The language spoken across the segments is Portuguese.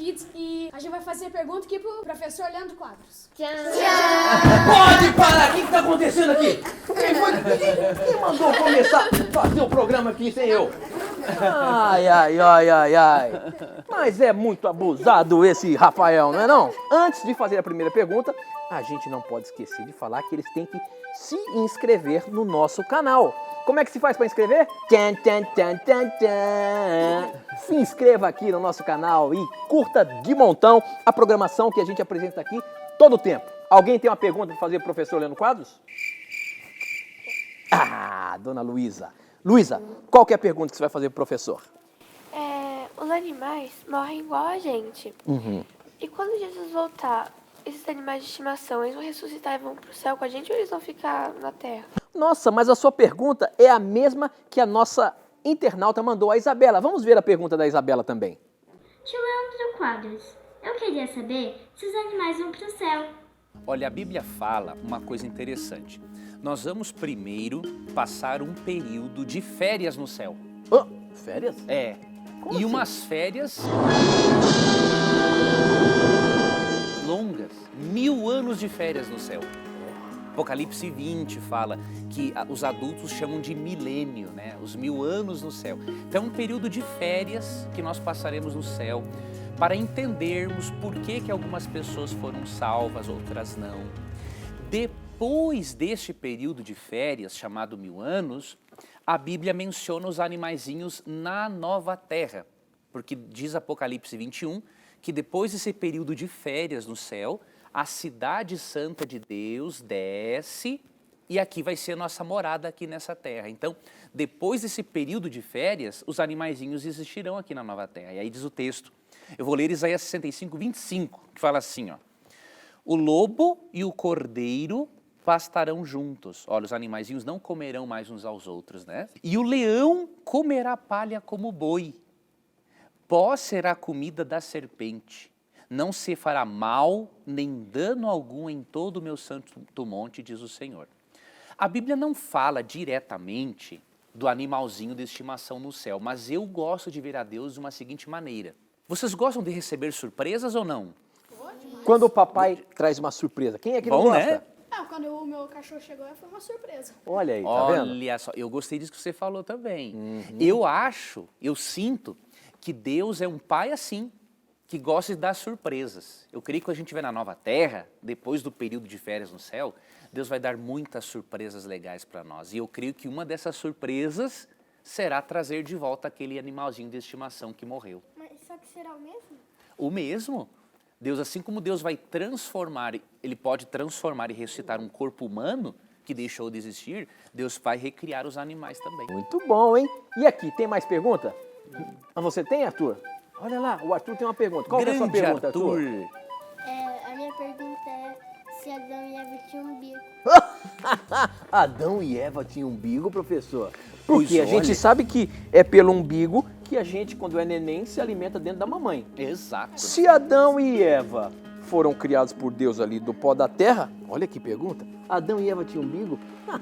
Kids e a gente vai fazer pergunta aqui pro professor Leandro Quadros. Pode parar! O que tá acontecendo aqui? Quem mandou começar a fazer o programa aqui sem eu? Ai. Mas é muito abusado esse Rafael, não é não? Antes de fazer a primeira pergunta, a gente não pode esquecer de falar que eles têm que se inscrever no nosso canal. Como é que se faz para inscrever? Se inscreva aqui no nosso canal e curta de montão a programação que a gente apresenta aqui todo o tempo. Alguém tem uma pergunta para fazer pro professor Leandro Quadros? Dona Luísa. Luísa, qual que é a pergunta que você vai fazer pro professor? Os animais morrem igual a gente. E quando Jesus voltar, esses animais de estimação, eles vão ressuscitar e vão pro céu com a gente ou eles vão ficar na terra? Nossa, mas a sua pergunta é a mesma que a nossa internauta mandou, a Isabela. Vamos ver a pergunta da Isabela também. Tio Leandro Quadros, eu queria saber se os animais vão pro céu. Olha, a Bíblia fala uma coisa interessante. Nós vamos primeiro passar um período de férias no céu. Férias? É. Como e assim? umas férias longas. 1000 anos de férias no céu. Apocalipse 20 fala que os adultos chamam de milênio, né? Os 1000 anos no céu. Então é um período de férias que nós passaremos no céu para entendermos por que algumas pessoas foram salvas, outras não. Depois deste período de férias, chamado 1000 anos, a Bíblia menciona os animaizinhos na nova terra. Porque diz Apocalipse 21 que depois desse período de férias no céu, a cidade santa de Deus desce e aqui vai ser a nossa morada aqui nessa terra. Então, depois desse período de férias, os animaizinhos existirão aqui na nova terra. E aí diz o texto, eu vou ler Isaías 65, 25, que fala assim, ó. O lobo e o cordeiro pastarão juntos. Olha, os animaizinhos não comerão mais uns aos outros, né? E o leão comerá palha como boi. Pó será comida da serpente. Não se fará mal nem dano algum em todo o meu santo monte, diz o Senhor. A Bíblia não fala diretamente do animalzinho de estimação no céu, mas eu gosto de ver a Deus de uma seguinte maneira. Vocês gostam de receber surpresas ou não? Quando o papai traz uma surpresa, quem é que não Bom, gosta? né? Quando o meu cachorro chegou, foi uma surpresa. Olha aí, tá vendo? Olha só, eu gostei disso que você falou também. Eu sinto que Deus é um pai assim, que gosta de dar surpresas. Eu creio que quando a gente estiver na nova terra, depois do período de férias no céu, Deus vai dar muitas surpresas legais para nós. E eu creio que uma dessas surpresas será trazer de volta aquele animalzinho de estimação que morreu. Mas só que será o mesmo? O mesmo. Deus, assim como Deus vai transformar, Ele pode transformar e ressuscitar um corpo humano que deixou de existir, Deus vai recriar os animais também. Muito bom, hein? E aqui, tem mais pergunta? Você tem, Arthur? Olha lá, o Arthur tem uma pergunta. Qual é a sua Grande pergunta, Arthur. A minha pergunta é se Adão e Eva tinham um bico. Adão e Eva tinham umbigo, professor? Pois Porque a gente olha. sabe que é pelo umbigo que a gente, quando é neném, se alimenta dentro da mamãe. Exato. Se Adão e Eva foram criados por Deus ali do pó da terra, olha que pergunta, Adão e Eva tinham umbigo?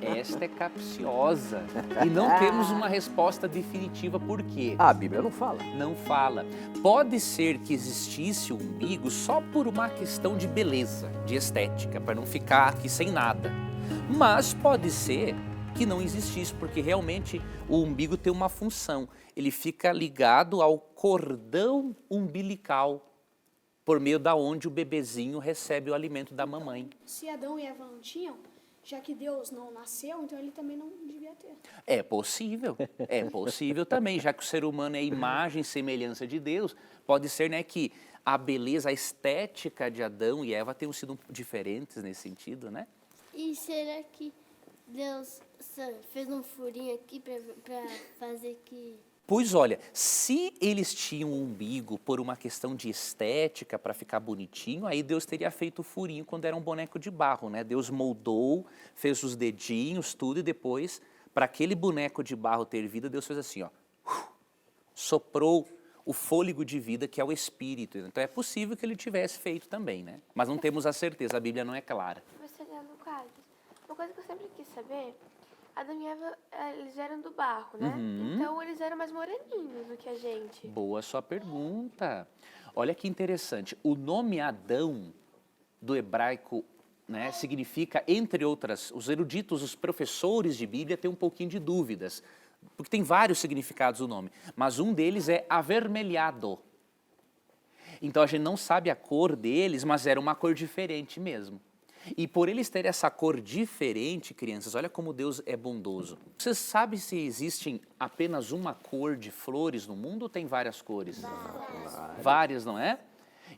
Esta é capciosa. E não temos uma resposta definitiva por quê. A Bíblia não fala. Não fala. Pode ser que existisse o umbigo só por uma questão de beleza, de estética, para não ficar aqui sem nada. Mas pode ser que não existisse, porque realmente o umbigo tem uma função. Ele fica ligado ao cordão umbilical, por meio da onde o bebezinho recebe o alimento da mamãe. Se Adão e Eva não tinham, já que Deus não nasceu, então ele também não devia ter. É possível também, já que o ser humano é imagem e semelhança de Deus, pode ser, né, que a beleza, a estética de Adão e Eva tenham sido diferentes nesse sentido, né? E será que Deus fez um furinho aqui pra fazer que... Pois olha, se eles tinham um umbigo por uma questão de estética, para ficar bonitinho, aí Deus teria feito o furinho quando era um boneco de barro, né? Deus moldou, fez os dedinhos, tudo, e depois, para aquele boneco de barro ter vida, Deus fez assim, ó, soprou o fôlego de vida, que é o Espírito. Então é possível que ele tivesse feito também, né? Mas não temos a certeza, a Bíblia não é clara. Você lendo o quadro. Uma coisa que eu sempre quis saber, Adão e Eva, eles eram do barro, né? Então eles eram mais moreninhos do que a gente. Boa sua pergunta. Olha que interessante, o nome Adão do hebraico, né, significa, entre outras, os eruditos, os professores de Bíblia têm um pouquinho de dúvidas, porque tem vários significados o nome, mas um deles é avermelhado. Então a gente não sabe a cor deles, mas era uma cor diferente mesmo. E por eles terem essa cor diferente, crianças, olha como Deus é bondoso. Você sabe se existem apenas uma cor de flores no mundo ou tem várias cores? Várias, não é?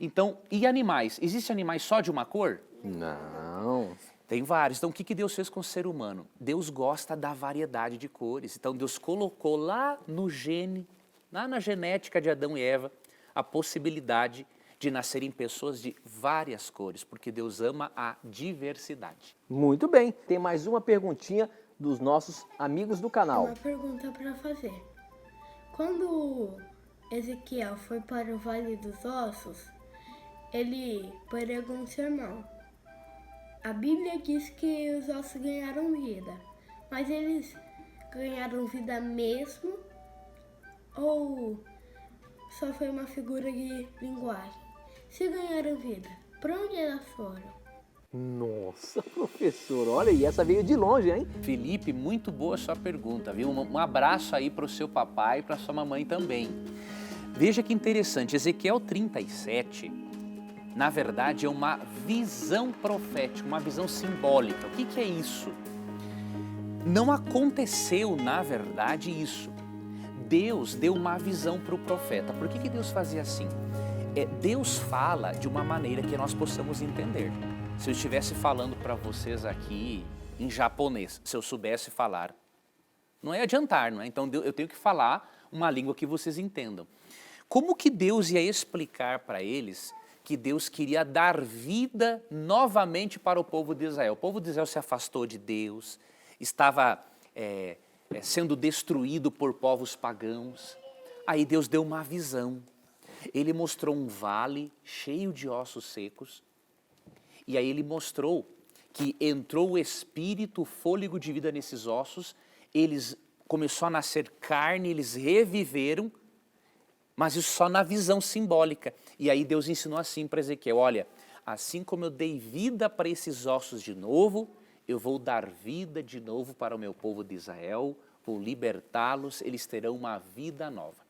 Então, e animais? Existem animais só de uma cor? Não. Tem vários. Então, o que Deus fez com o ser humano? Deus gosta da variedade de cores. Então, Deus colocou lá no gene, lá na genética de Adão e Eva, a possibilidade de nascerem pessoas de várias cores, porque Deus ama a diversidade. Muito bem. Tem mais uma perguntinha dos nossos amigos do canal. Uma pergunta para fazer. Quando Ezequiel foi para o Vale dos Ossos, ele pregou um sermão. A Bíblia diz que os ossos ganharam vida, mas eles ganharam vida mesmo ou só foi uma figura de linguagem? Se ganharam vida, para onde elas foram? Nossa, professor, olha, e essa veio de longe, hein? Felipe, muito boa a sua pergunta, viu? Um abraço aí para o seu papai e para sua mamãe também. Veja que interessante, Ezequiel 37, na verdade, é uma visão profética, uma visão simbólica. O que é isso? Não aconteceu, na verdade, isso. Deus deu uma visão para o profeta. Por que Deus fazia assim? Deus fala de uma maneira que nós possamos entender. Se eu estivesse falando para vocês aqui em japonês, se eu soubesse falar, não ia adiantar, não é? Então eu tenho que falar uma língua que vocês entendam. Como que Deus ia explicar para eles que Deus queria dar vida novamente para o povo de Israel? O povo de Israel se afastou de Deus, estava sendo destruído por povos pagãos. Aí Deus deu uma visão. Ele mostrou um vale cheio de ossos secos. E aí ele mostrou que entrou o espírito, o fôlego de vida nesses ossos. Eles começou a nascer carne, eles reviveram. Mas isso só na visão simbólica. E aí Deus ensinou assim para Ezequiel, olha, assim como eu dei vida para esses ossos de novo, eu vou dar vida de novo para o meu povo de Israel, vou libertá-los, eles terão uma vida nova.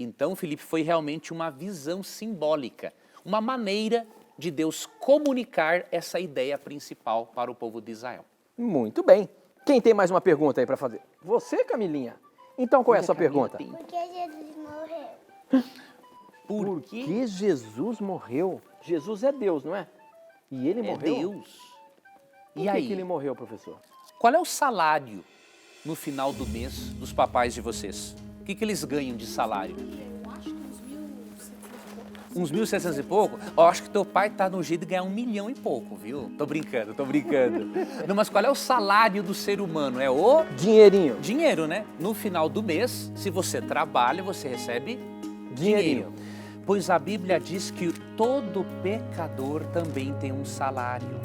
Então, Felipe, foi realmente uma visão simbólica, uma maneira de Deus comunicar essa ideia principal para o povo de Israel. Muito bem. Quem tem mais uma pergunta aí para fazer? Você, Camilinha? Então, qual é a sua pergunta? Por que Jesus morreu? Por que Jesus morreu? Jesus é Deus, não é? E ele morreu? É Deus. Por E que aí? que ele morreu, professor? Qual é o salário no final do mês dos papais de vocês? O que eles ganham de salário? Eu acho que uns 1.700 Uns 1.700 e pouco? Eu acho que teu pai tá no jeito de ganhar 1 milhão e pouco, viu? Tô brincando. Não, mas qual é o salário do ser humano? É o Dinheirinho. dinheiro, né? No final do mês, se você trabalha, você recebe dinheiro. Pois a Bíblia diz que todo pecador também tem um salário.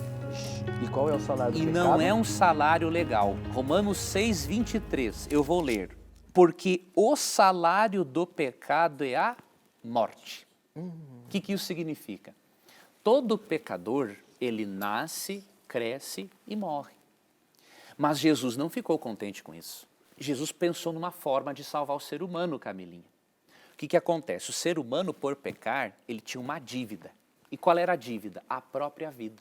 E qual é o salário do E pecado? não é um salário legal. Romanos 6:23, eu vou ler. Porque o salário do pecado é a morte. O que isso significa? Todo pecador, ele nasce, cresce e morre. Mas Jesus não ficou contente com isso. Jesus pensou numa forma de salvar o ser humano, Camilinha. O que acontece? O ser humano, por pecar, ele tinha uma dívida. E qual era a dívida? A própria vida.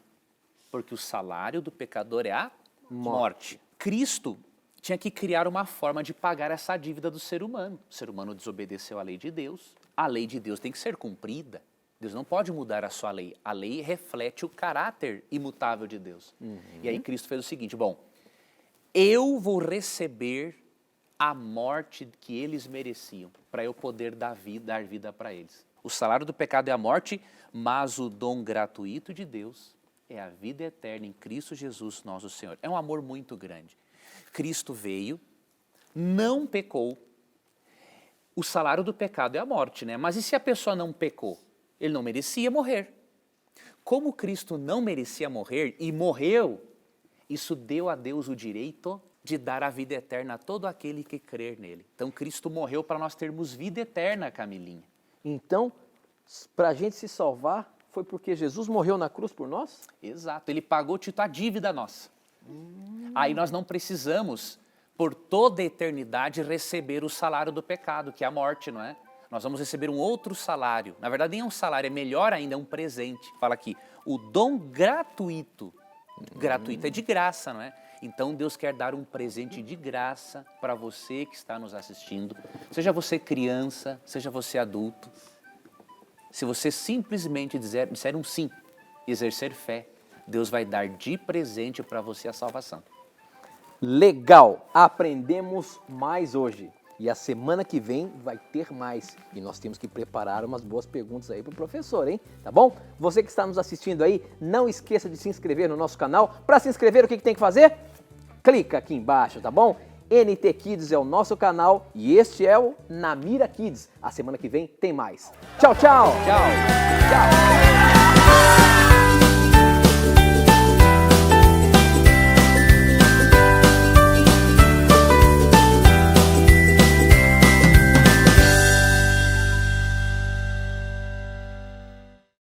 Porque o salário do pecador é a morte. Cristo tinha que criar uma forma de pagar essa dívida do ser humano. O ser humano desobedeceu à lei de Deus. A lei de Deus tem que ser cumprida. Deus não pode mudar a sua lei. A lei reflete o caráter imutável de Deus. E aí Cristo fez o seguinte, bom, eu vou receber a morte que eles mereciam, para eu poder dar vida para eles. O salário do pecado é a morte, mas o dom gratuito de Deus é a vida eterna em Cristo Jesus, nosso Senhor. É um amor muito grande. Cristo veio, não pecou. O salário do pecado é a morte, né? Mas e se a pessoa não pecou? Ele não merecia morrer. Como Cristo não merecia morrer e morreu, isso deu a Deus o direito de dar a vida eterna a todo aquele que crer nele. Então Cristo morreu para nós termos vida eterna, Camilinha. Então, para a gente se salvar foi porque Jesus morreu na cruz por nós? Exato, ele pagou, Tito, a dívida nossa. Aí nós não precisamos, por toda a eternidade, receber o salário do pecado, que é a morte, não é? Nós vamos receber um outro salário. Na verdade, nem é um salário, é melhor ainda, é um presente. Fala aqui, o dom gratuito. Gratuito é de graça, não é? Então Deus quer dar um presente de graça para você que está nos assistindo. Seja você criança, seja você adulto. Se você simplesmente disser um sim, exercer fé, Deus vai dar de presente para você a salvação. Legal, aprendemos mais hoje. E a semana que vem vai ter mais. E nós temos que preparar umas boas perguntas aí para o professor, hein? Tá bom? Você que está nos assistindo aí, não esqueça de se inscrever no nosso canal. Para se inscrever, o que tem que fazer? Clica aqui embaixo, tá bom? NT Kids é o nosso canal e este é o Namira Kids. A semana que vem tem mais. Tchau, tchau! Tchau! Tchau!